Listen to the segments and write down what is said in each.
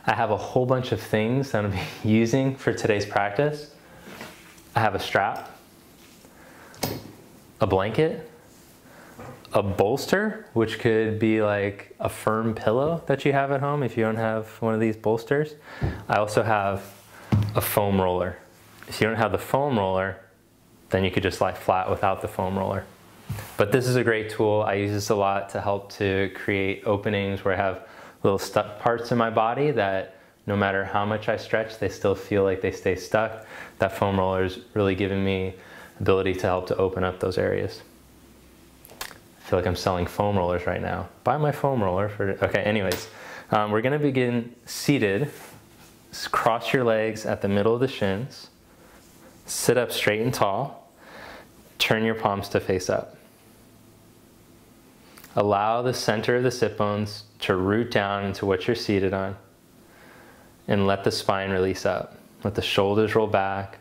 I have a whole bunch of things that I'm gonna be using for today's practice. I have a strap, a blanket, a bolster, which could be like a firm pillow that you have at home if you don't have one of these bolsters. I also have a foam roller. If you don't have the foam roller, then you could just lie flat without the foam roller. But this is a great tool. I use this a lot to help to create openings where I have little stuck parts in my body that no matter how much I stretch, they still feel like they stay stuck. That foam roller is really giving me ability to help to open up those areas. I feel like I'm selling foam rollers right now. Buy my foam roller for, okay, anyways. We're gonna begin seated. Cross your legs at the middle of the shins. Sit up straight and tall. Turn your palms to face up. Allow the center of the sit bones to root down into what you're seated on. And let the spine release up. Let the shoulders roll back.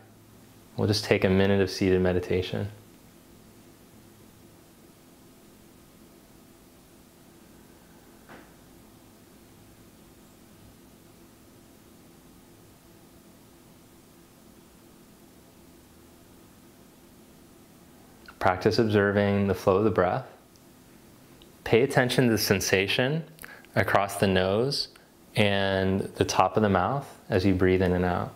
We'll just take a minute of seated meditation. Practice observing the flow of the breath. Pay attention to the sensation across the nose and the top of the mouth as you breathe in and out.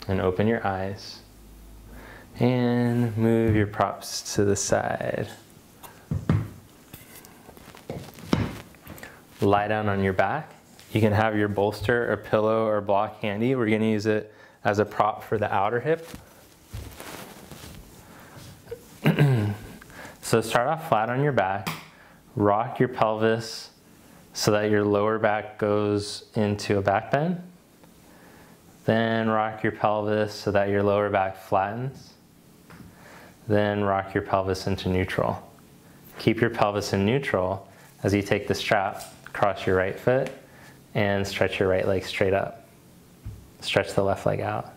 And open your eyes. And move your props to the side. Lie down on your back. You can have your bolster or pillow or block handy. We're going to use it as a prop for the outer hip. So start off flat on your back. Rock your pelvis so that your lower back goes into a back bend. Then rock your pelvis so that your lower back flattens. Then rock your pelvis into neutral. Keep your pelvis in neutral as you take the strap, cross your right foot, and stretch your right leg straight up. Stretch the left leg out.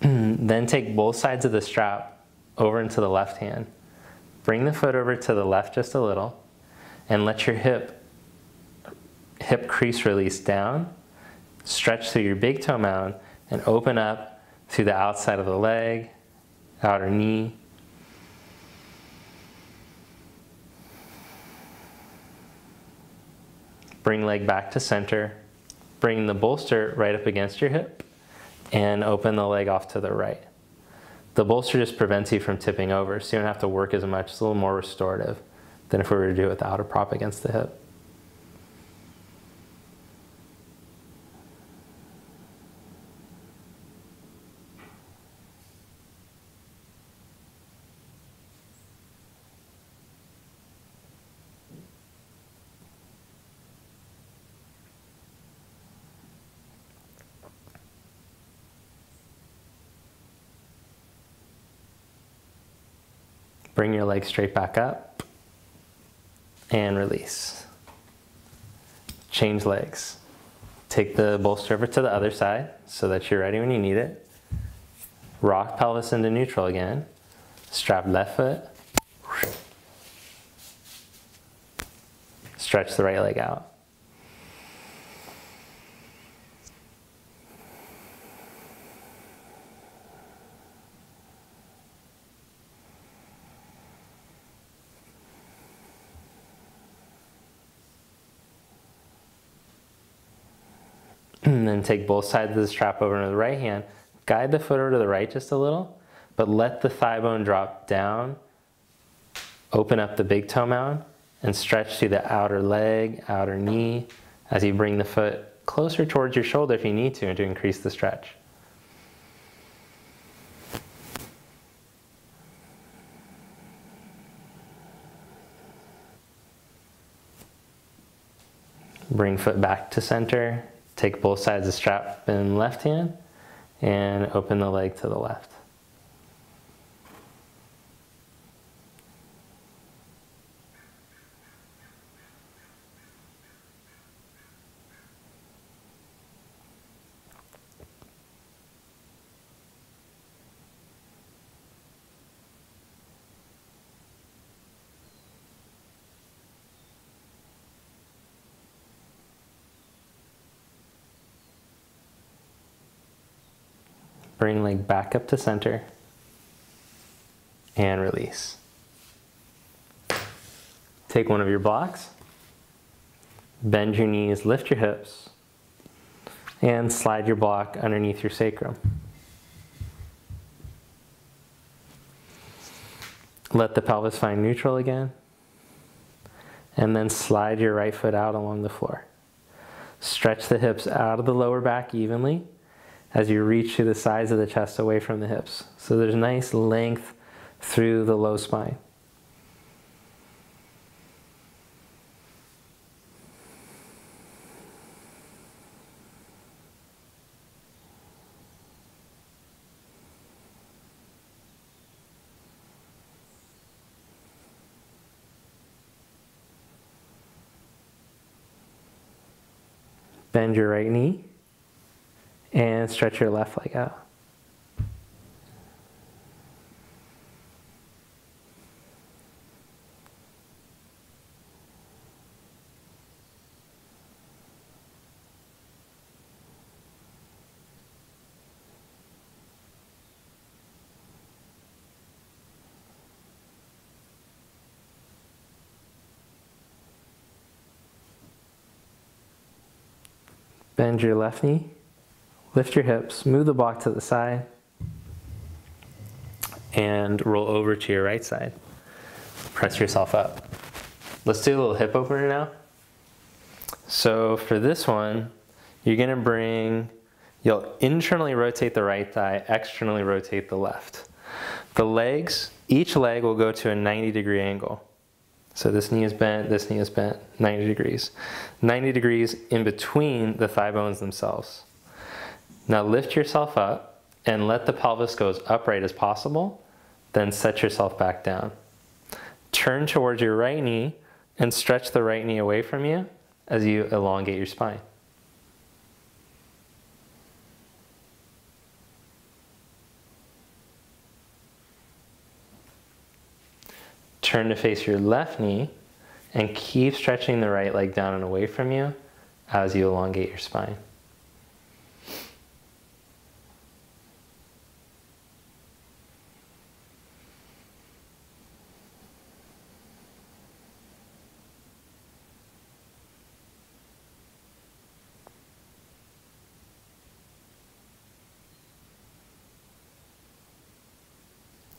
Then take both sides of the strap over into the left hand. Bring the foot over to the left just a little and let your hip crease release down. Stretch through your big toe mound and open up through the outside of the leg, outer knee. Bring leg back to center. Bring the bolster right up against your hip. And open the leg off to the right. The bolster just prevents you from tipping over, so you don't have to work as much. It's a little more restorative than if we were to do it without a prop against the hip. Bring your leg straight back up and release. Change legs. Take the bolster over to the other side so that you're ready when you need it. Rock pelvis into neutral again. Strap left foot. Stretch the right leg out. And then take both sides of the strap over into the right hand. Guide the foot over to the right just a little, but let the thigh bone drop down. Open up the big toe mound and stretch to the outer leg, outer knee, as you bring the foot closer towards your shoulder if you need to increase the stretch. Bring foot back to center. Take both sides of the strap in left hand and open the leg to the left. Bring leg back up to center and release. Take one of your blocks, bend your knees, lift your hips, and slide your block underneath your sacrum. Let the pelvis find neutral again, and then slide your right foot out along the floor. Stretch the hips out of the lower back evenly as you reach to the sides of the chest away from the hips. So there's nice length through the low spine. Bend your right knee and stretch your left leg out. Bend your left knee. Lift your hips, move the block to the side, and roll over to your right side. Press yourself up. Let's do a little hip opener now. So for this one, you're gonna you'll internally rotate the right thigh, externally rotate the left. The legs, each leg will go to a 90-degree angle. So this knee is bent, 90 degrees. 90 degrees in between the thigh bones themselves. Now lift yourself up and let the pelvis go as upright as possible, then set yourself back down. Turn towards your right knee and stretch the right knee away from you as you elongate your spine. Turn to face your left knee and keep stretching the right leg down and away from you as you elongate your spine.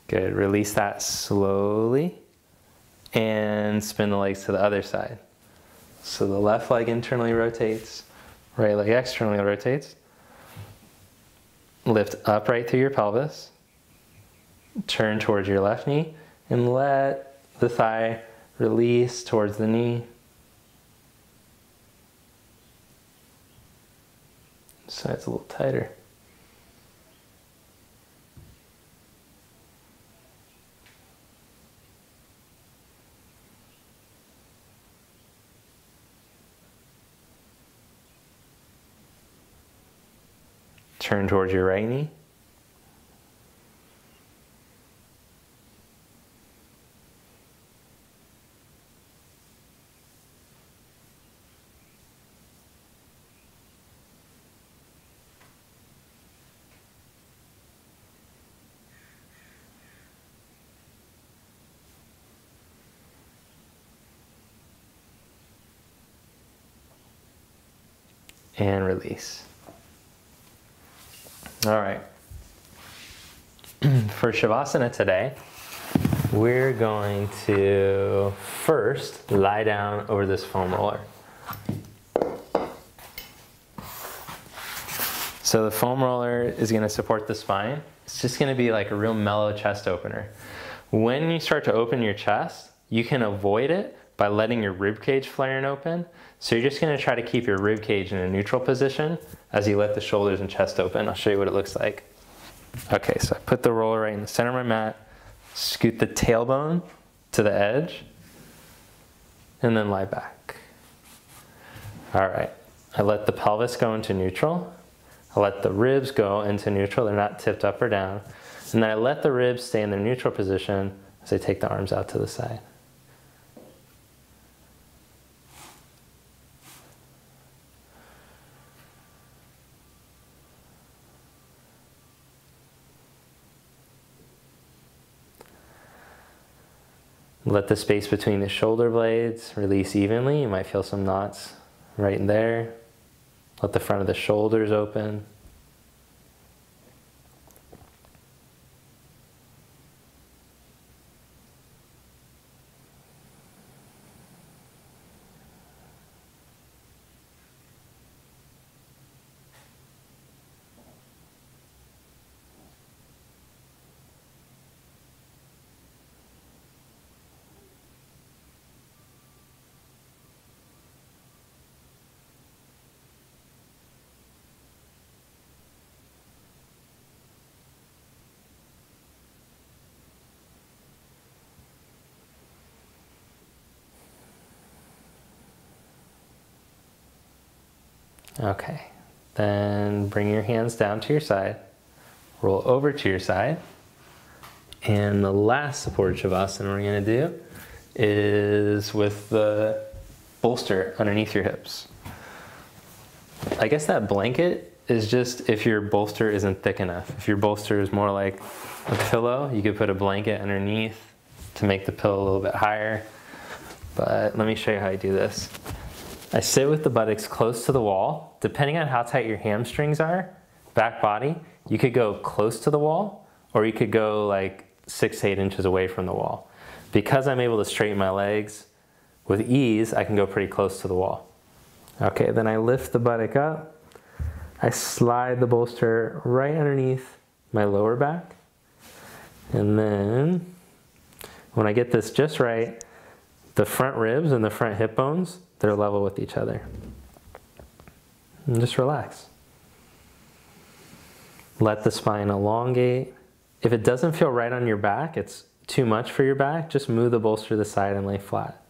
Good, release that slowly and spin the legs to the other side. So the left leg internally rotates, right leg externally rotates. Lift upright through your pelvis. Turn towards your left knee and let the thigh release towards the knee. Side's a little tighter. Turn towards your right knee. And release. All right. For Shavasana today, we're going to first lie down over this foam roller. So the foam roller is going to support the spine. It's just going to be like a real mellow chest opener. When you start to open your chest, you can avoid it by letting your rib cage flare and open. So you're just going to try to keep your rib cage in a neutral position as you let the shoulders and chest open. I'll show you what it looks like. Okay, so I put the roller right in the center of my mat, scoot the tailbone to the edge, and then lie back. All right, I let the pelvis go into neutral. I let the ribs go into neutral. They're not tipped up or down. And then I let the ribs stay in their neutral position as I take the arms out to the side. Let the space between the shoulder blades release evenly. You might feel some knots right in there. Let the front of the shoulders open. Okay, then bring your hands down to your side, roll over to your side, and the last supported Shavasana we're going to do is with the bolster underneath your hips. I guess that blanket is just if your bolster isn't thick enough. If your bolster is more like a pillow, you could put a blanket underneath to make the pillow a little bit higher. But let me show you how I do this. I sit with the buttocks close to the wall. Depending on how tight your hamstrings are, back body, you could go close to the wall or you could go like 6 to 8 inches away from the wall. Because I'm able to straighten my legs with ease, I can go pretty close to the wall. Okay, then I lift the buttock up. I slide the bolster right underneath my lower back. And then when I get this just right, the front ribs and the front hip bones, they're level with each other. And just relax. Let the spine elongate. If it doesn't feel right on your back, it's too much for your back, just move the bolster to the side and lay flat.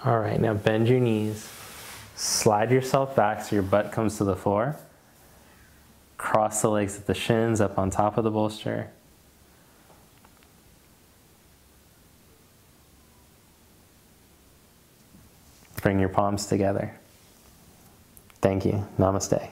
All right, now bend your knees. Slide yourself back so your butt comes to the floor. Cross the legs at the shins up on top of the bolster. Bring your palms together. Thank you. Namaste.